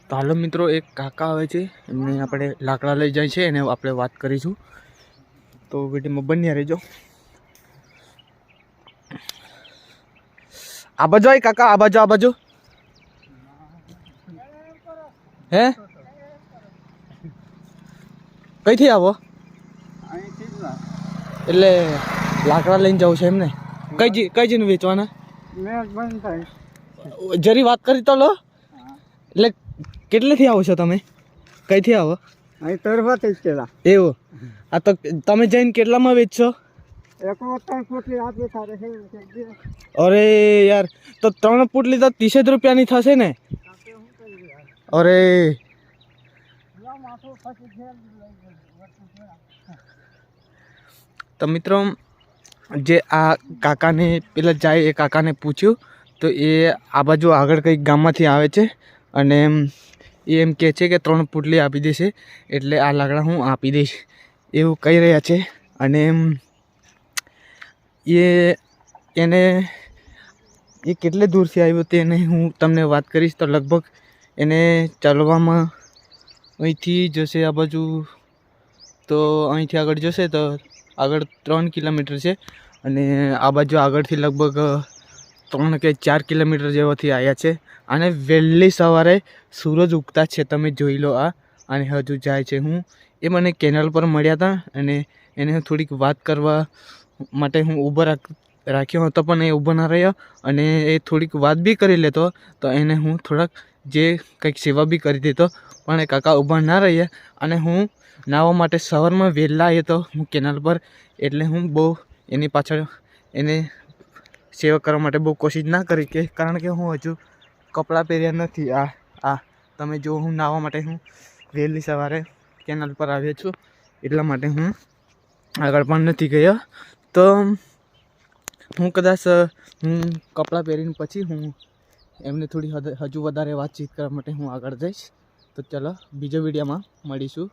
તો હાલો મિત્રો, એક કાકા આવે છે, એમને આપણે લાકડા લઈ જાય છે એને આપણે વાત કરીશું. તો વિડીયોમાં બન્યા રહેજો. આ બાજુ આય કાકા, આ બાજુ હે કઈથી આવો? એટલે લાકડા લઈને જવું છે એમને? કઈ જીને વેચવાના? જરી વાત કરી તો લો. એટલે કેટલેથી આવો છો તમે? કઈથી આવો? અહીં તરફથી જ કેલા. એવું? આ તો તમે જઈને કેટલામાં વેચશો? અરે યાર, તો 3 પુટલી તો 30 રૂપિયાની થશે ને? અરે તો મિત્રો, જે આ કાકાને પેલા જાય એ કાકાને પૂછ્યું તો એ આ બાજુ આગળ કંઈક ગામમાંથી આવે છે અને એ એમ કહે છે કે 3 પુટલી આપી દેશે, એટલે આ લાકડા હું આપી દઈશ એવું કહી રહ્યા છે. અને એને કેટલે દૂરથી આવ્યો તેને હું તમને વાત કરીશ. તો લગભગ એને ચાલવામાં અહીંથી જશે આ બાજુ, તો અહીંથી આગળ જશે તો આગળ 3 કિલોમીટર છે અને આ બાજુ આગળથી લગભગ 3 કે 4 કિલોમીટર જેવાથી આવ્યા છે. અને વહેલી સવારે સૂરજ ઉગતા છે, તમે જોઈ લો આ. અને હજુ જાય છે. એ મને કેનલ પર મળ્યા હતા અને એને થોડીક વાત કરવા માટે હું ઊભો રાખ્યો હતો, પણ એ ઊભો ના રહ્યો અને એ થોડીક વાત બી કરી લેતો તો એને હું થોડાક જે કંઈક સેવા બી કરી દેતો, પણ એ કાકા ઊભા ના રહ્યા. અને હું નાહવા માટે સવારમાં વહેલા આવ્યો તો હું કેનાલ પર, એટલે હું બહુ એની પાછળ એને સેવા કરવા માટે બહુ કોશિશ ના કરી, કે કારણ કે હું હજુ કપડાં પહેર્યા નથી. આ તમે જો, હું નાહવા માટે હું વહેલી સવારે કેનાલ પર આવ્યો છું, એટલા માટે હું આગળ પણ નથી ગયો. તો હું કદાચ કપડાં પહેરીને પછી હું એમને થોડી હજુ વધારે વાતચીત કરવા માટે હું આગળ જઈશ. તો ચલો, બીજો વિડીયોમાં મળીશું.